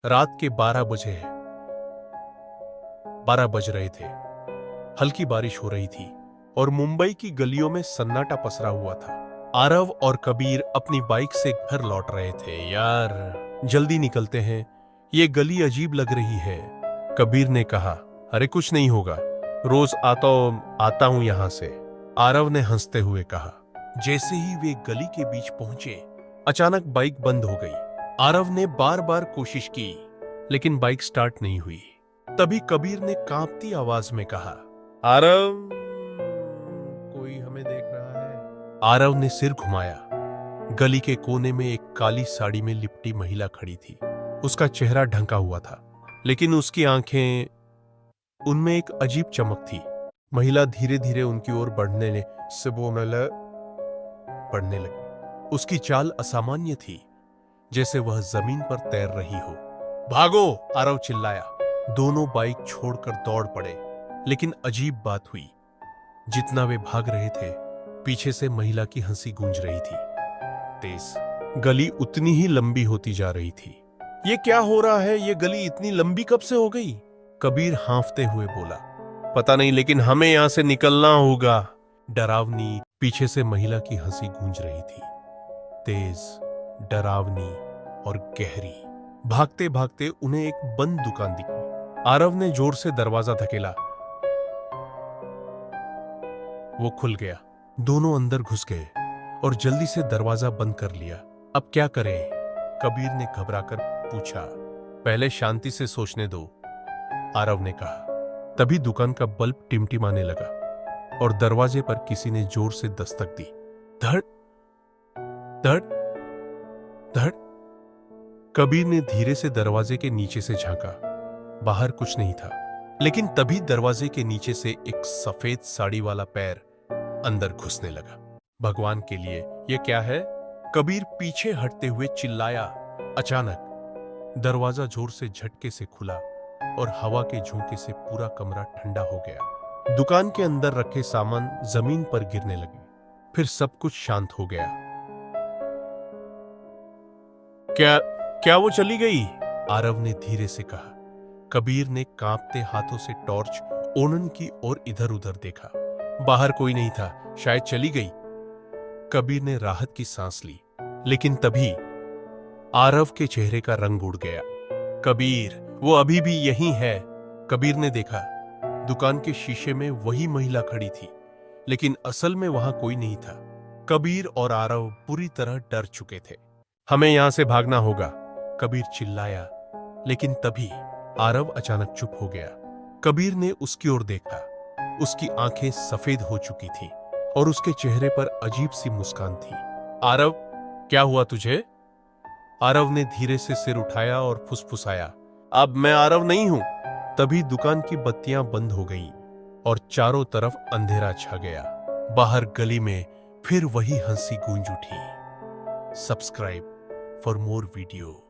रात के 12 बज रहे थे। हल्की बारिश हो रही थी और मुंबई की गलियों में सन्नाटा पसरा हुआ था। आरव और कबीर अपनी बाइक से घर लौट रहे थे। यार जल्दी निकलते हैं, ये गली अजीब लग रही है, कबीर ने कहा। अरे कुछ नहीं होगा, रोज आता हूं यहां से, आरव ने हंसते हुए कहा। जैसे ही वे गली के बीच पहुंचे, अचानक बाइक बंद हो गई। आरव ने बार बार कोशिश की, लेकिन बाइक स्टार्ट नहीं हुई। तभी कबीर ने कांपती आवाज में कहा, आरव, कोई हमें देख रहा है? आरव ने सिर घुमाया। गली के कोने में एक काली साड़ी में लिपटी महिला खड़ी थी। उसका चेहरा ढंका हुआ था, लेकिन उसकी आंखें, उनमें एक अजीब चमक थी। महिला धीरे धीरे उनकी ओर बढ़ने लगी। उसकी चाल असामान्य थी, जैसे वह जमीन पर तैर रही हो। भागो, आरव चिल्लाया। दोनों बाइक छोड़कर दौड़ पड़े। लेकिन अजीब बात हुई, जितना वे भाग रहे थे, पीछे से महिला की हंसी गूंज रही थी, तेज। गली उतनी ही लंबी होती जा रही थी। ये क्या हो रहा है? ये गली इतनी लंबी कब से हो गई? कबीर हांफते हुए बोला। पता नहीं, लेकिन हमें यहां से निकलना होगा। डरावनी पीछे से महिला की हंसी गूंज रही थी, तेज, डरावनी और गहरी। भागते भागते उन्हें एक बंद दुकान दिखी। आरव ने जोर से दरवाजा धकेला। वो खुल गया। दोनों अंदर घुस गए और जल्दी से दरवाजा बंद कर लिया। अब क्या करें? कबीर ने घबराकर पूछा। पहले शांति से सोचने दो, आरव ने कहा। तभी दुकान का बल्ब टिमटिमाने लगा और दरवाजे पर किसी ने जोर से दस्तक दी। धड़ धड़ धड़। कबीर ने धीरे से दरवाजे के नीचे से झांका। बाहर कुछ नहीं था, लेकिन तभी दरवाजे के नीचे से एक सफेद साड़ी वाला पैर अंदर घुसने लगा। भगवान के लिए, यह क्या है? कबीर पीछे हटते हुए चिल्लाया। अचानक दरवाजा जोर से झटके से खुला और हवा के झोंके से पूरा कमरा ठंडा हो गया। दुकान के अंदर रखे सामान जमीन पर गिरने लगे। फिर सब कुछ शांत हो गया। क्या वो चली गई? आरव ने धीरे से कहा। कबीर ने कांपते हाथों से टॉर्च ओनन की ओर इधर उधर देखा। बाहर कोई नहीं था, शायद चली गई। कबीर ने राहत की सांस ली, लेकिन तभी आरव के चेहरे का रंग उड़ गया। कबीर, वो अभी भी यहीं है। कबीर ने देखा, दुकान के शीशे में वही महिला खड़ी थी, लेकिन असल में वहां कोई नहीं था। कबीर और आरव पूरी तरह डर चुके थे। हमें यहां से भागना होगा, कबीर चिल्लाया। लेकिन तभी आरव अचानक चुप हो गया। कबीर ने उसकी ओर देखा। उसकी आंखें सफेद हो चुकी थीं और उसके चेहरे पर अजीब सी मुस्कान थी। आरव, क्या हुआ तुझे? आरव ने धीरे से सिर उठाया और फुसफुसाया, अब मैं आरव नहीं हूं। तभी दुकान की बत्तियां बंद हो गईं और चारों तरफ अंधेरा छा गया। बाहर गली में फिर वही हंसी गूंज उठी। Subscribe for more video.